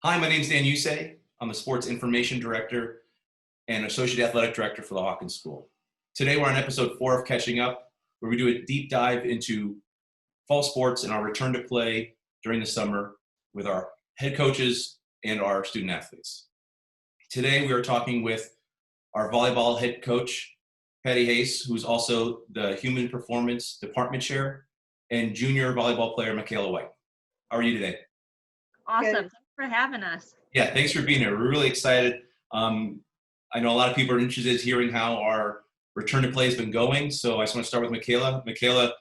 Hi, my name is Dan Usay. I'm the Sports Information Director and Associate Athletic Director for the Hawken School. Today we're on episode 4 of Catching Up, where we do a deep dive into fall sports and our return to play during the summer with our head coaches and our student athletes. Today we are talking with our volleyball head coach, Patty Hayes, who's also the Human Performance Department Chair, and junior volleyball player, Michaela White. How are you today? Awesome. Good. Thanks for having us. Yeah, thanks for being here. We're really excited. I know a lot of people are interested in hearing how our return to play has been going. So I just want to start with Michaela. Michaela,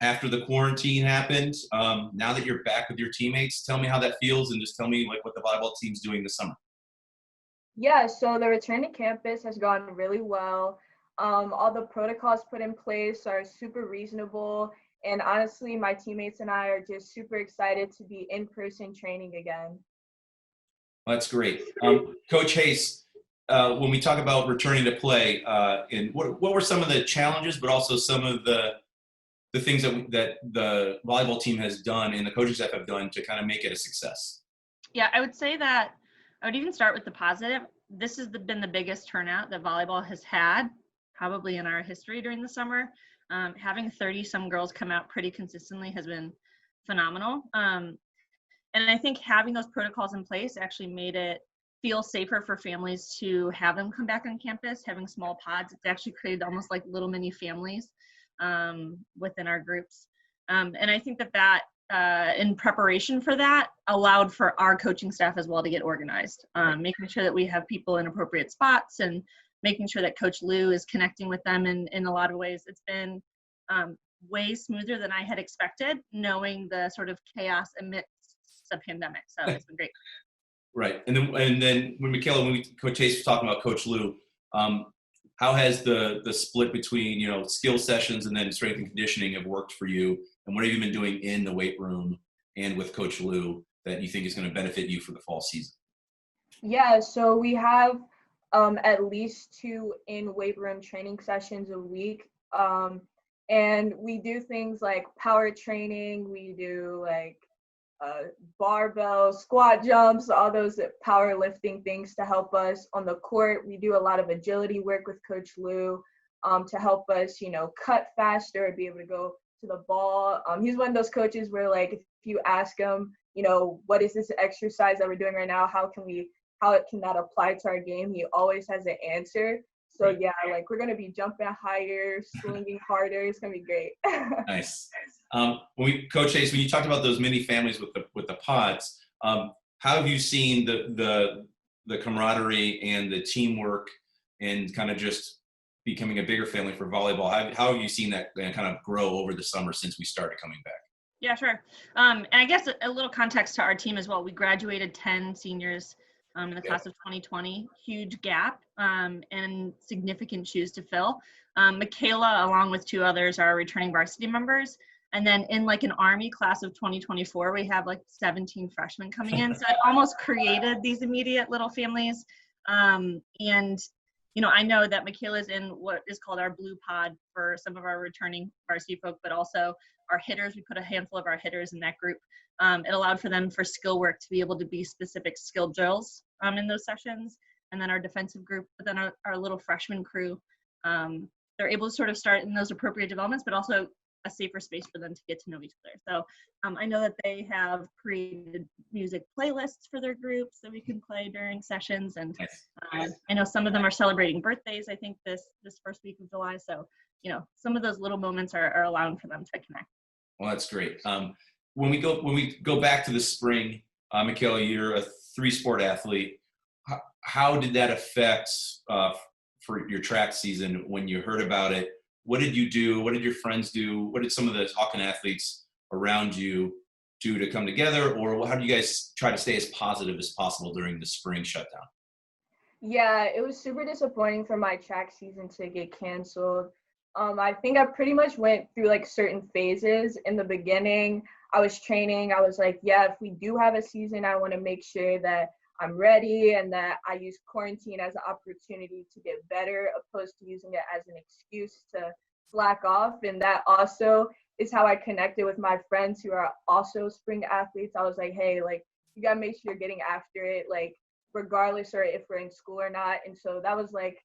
after the quarantine happened, now that you're back with your teammates, tell me how that feels and just tell me what the volleyball team's doing this summer. Yeah, so the return to campus has gone really well. All the protocols put in place are super reasonable. And honestly, my teammates and I are just super excited to be in-person training again. Well, that's great. Coach Hayes, when we talk about returning to play, and what were some of the challenges, but also some of the things that the volleyball team has done and the coaching staff have done to kind of make it a success? Yeah, I would say that I would even start with the positive. This has been the biggest turnout that volleyball has had probably in our history during the summer. Having 30-some girls come out pretty consistently has been phenomenal. And I think having those protocols in place actually made it feel safer for families to have them come back on campus. Having small pods, it's actually created almost like little mini families within our groups. And I think that in preparation for that allowed for our coaching staff as well to get organized, making sure that we have people in appropriate spots and making sure that Coach Lou is connecting with them in a lot of ways. It's been way smoother than I had expected, knowing the sort of chaos amidst the pandemic. So it's been great. Right. And then when Coach Hayes was talking about Coach Lou, how has the split between, skill sessions and then strength and conditioning have worked for you? And what have you been doing in the weight room and with Coach Lou that you think is going to benefit you for the fall season? Yeah, so we have at least 2 in weight room training sessions a week. And we do things like power training. We do like barbell, squat jumps, all those powerlifting things to help us on the court. We do a lot of agility work with Coach Lou to help us, cut faster, be able to go to the ball. He's one of those coaches where, like, if you ask him, what is this exercise that we're doing right now? How can that apply to our game? He always has an answer. So yeah, like we're gonna be jumping higher, swinging harder. It's gonna be great. Nice. Coach Hayes, when you talked about those mini families with the pods, how have you seen the camaraderie and the teamwork and kind of just becoming a bigger family for volleyball? How have you seen that kind of grow over the summer since we started coming back? Yeah, sure. And I guess a little context to our team as well. We graduated 10 seniors in the class of 2020, huge gap and significant shoes to fill. Michaela, along with 2 others, are returning varsity members. And then in like an Army class of 2024, we have like 17 freshmen coming in. So it almost created these immediate little families. I know that Michaela's in what is called our blue pod for some of our returning varsity folk, but also our hitters. We put a handful of our hitters in that group. It allowed for them for skill work to be able to be specific skill drills in those sessions. And then our defensive group, but then our little freshman crew, they're able to sort of start in those appropriate developments, but also a safer space for them to get to know each other. So I know that they have created music playlists for their groups that we can play during sessions. And I know some of them are celebrating birthdays, I think this first week of July. So, some of those little moments are allowing for them to connect. Well, that's great. When we go back to the spring, Michaela, you're a 3-sport athlete. How did that affect for your track season when you heard about it? What did you do? What did your friends do? What did some of the Hawken athletes around you do to come together? Or how do you guys try to stay as positive as possible during the spring shutdown? Yeah, it was super disappointing for my track season to get canceled. I think I pretty much went through like certain phases. In the beginning, I was training. I was like, yeah, if we do have a season, I want to make sure that I'm ready and that I use quarantine as an opportunity to get better, opposed to using it as an excuse to slack off. And that also is how I connected with my friends who are also spring athletes. I was like, hey, like, you gotta make sure you're getting after it, like regardless or if we're in school or not. And so that was like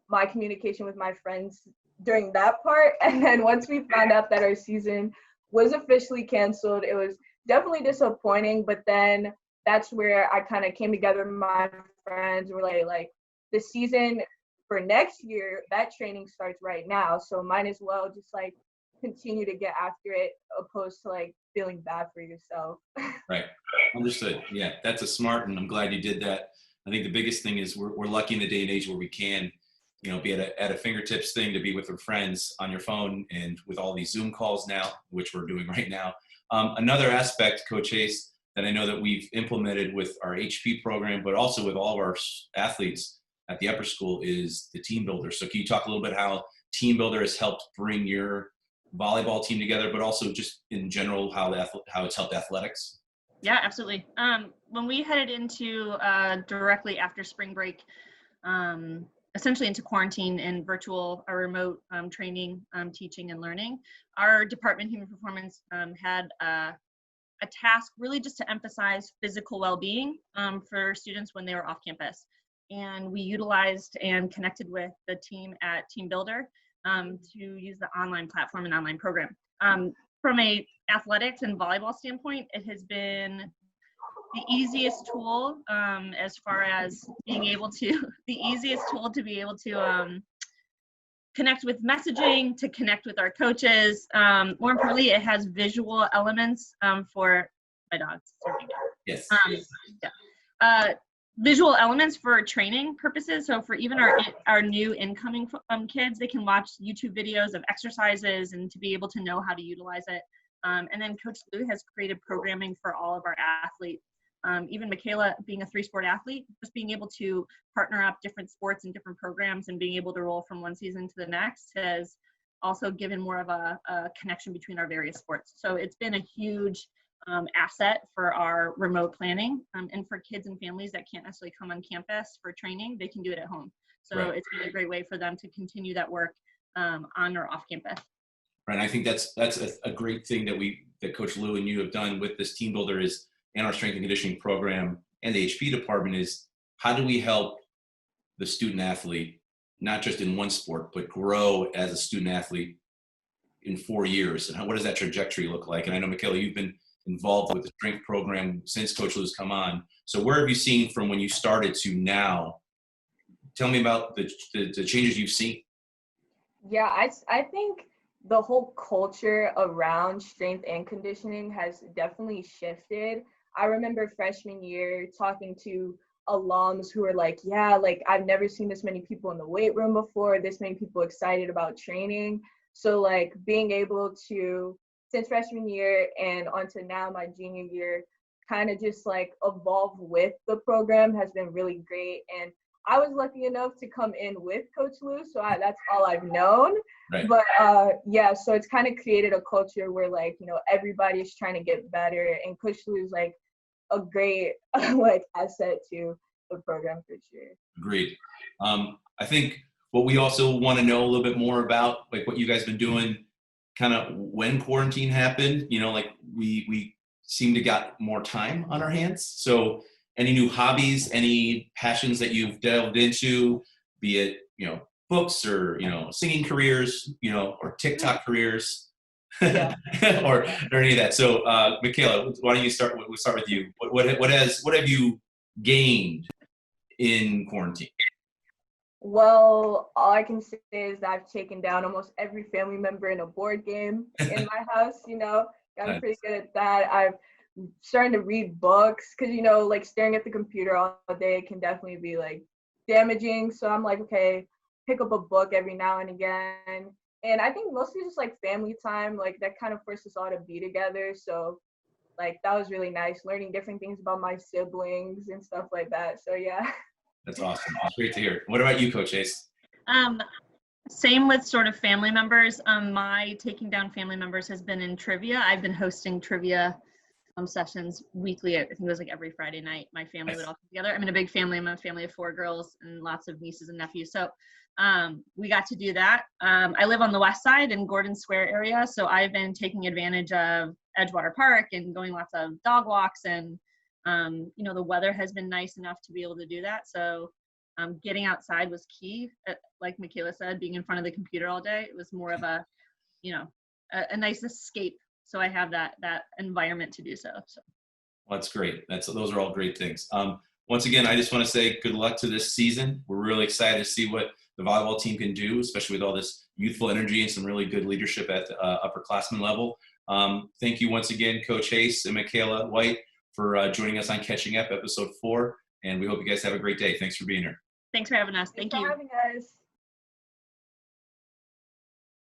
my communication with my friends during that part. And then once we found out that our season was officially canceled, it was definitely disappointing. But then that's where I kind of came together with my friends. We're like the season for next year, that training starts right now. So might as well just like continue to get after it opposed to like feeling bad for yourself. Right. Understood. Yeah, that's a smart, and I'm glad you did that. I think the biggest thing is we're lucky in the day and age where we can, be at a fingertips thing to be with our friends on your phone and with all these Zoom calls now, which we're doing right now. Another aspect, Coach Hayes, that I know that we've implemented with our HP program, but also with all of our athletes at the upper school is the team builder. So can you talk a little bit how team builder has helped bring your volleyball team together, but also just in general, how it's helped athletics? Yeah, absolutely. When we headed into directly after spring break, essentially into quarantine and virtual or remote training, teaching and learning, our department, Human Performance, had a task really just to emphasize physical well-being for students when they were off campus. And we utilized and connected with the team at Team Builder to use the online platform and online program. From a athletics and volleyball standpoint, it has been the easiest tool as far as being able to, the easiest tool to be able to connect with messaging, to connect with our coaches. More importantly, it has visual elements for my dogs. Yes. Visual elements for training purposes. So for even our new incoming kids, they can watch YouTube videos of exercises and to be able to know how to utilize it. And then Coach Lou has created programming for all of our athletes. Even Michaela, being a 3-sport athlete, just being able to partner up different sports and different programs and being able to roll from one season to the next has also given more of a connection between our various sports. So it's been a huge asset for our remote planning, and for kids and families that can't necessarily come on campus for training, they can do it at home. So Right. It's been a great way for them to continue that work on or off campus. Right. I think that's a great thing that Coach Lou and you have done with this team builder is, and our strength and conditioning program and the HP department, is how do we help the student athlete, not just in one sport, but grow as a student athlete in 4 years? And what does that trajectory look like? And I know, Michaela, you've been involved with the strength program since Coach Lou's come on. So where have you seen from when you started to now? Tell me about the changes you've seen. Yeah, I think the whole culture around strength and conditioning has definitely shifted. I remember freshman year talking to alums who were like, yeah, like I've never seen this many people in the weight room before, this many people excited about training. So like being able to, since freshman year and onto now my junior year, kind of just like evolve with the program has been really great. And I was lucky enough to come in with Coach Lou, so that's all I've known. Right. But yeah, so it's kind of created a culture where like, everybody's trying to get better, and Coach Lou is like a great like asset to the program for sure. Agreed. I think what we also want to know a little bit more about, like what you guys been doing kind of when quarantine happened, like we seem to got more time on our hands. So any new hobbies, any passions that you've delved into, be it, books or, singing careers, or TikTok careers, Yeah. or any of that. So, Michaela, why don't you start? We'll start with you. What have you gained in quarantine? Well, all I can say is that I've taken down almost every family member in a board game in my house, I'm pretty good at that. I've starting to read books because, like staring at the computer all day can definitely be like damaging. So I'm like, okay, pick up a book every now and again. And I think mostly just like family time, like that kind of forced us all to be together. So like that was really nice, learning different things about my siblings and stuff like that. So yeah. That's awesome. That's great to hear. What about you, Coach Ace? Same with sort of family members. My taking down family members has been in trivia. I've been hosting trivia sessions weekly. I think it was like every Friday night. My family would all come together. I'm in a big family. I'm a family of 4 girls and lots of nieces and nephews. So we got to do that. I live on the west side in Gordon Square area. So I've been taking advantage of Edgewater Park and going lots of dog walks and The weather has been nice enough to be able to do that. So getting outside was key. Like Michaela said, being in front of the computer all day, it was more of a nice escape. So I have that environment to do so. Well, that's great. Those are all great things. Once again, I just want to say good luck to this season. We're really excited to see what the volleyball team can do, especially with all this youthful energy and some really good leadership at the upperclassmen level. Thank you once again, Coach Hayes and Michaela White, for joining us on Catching Up, episode 4. And we hope you guys have a great day. Thanks for being here. Thanks for having us. Thank you. Thanks for having us.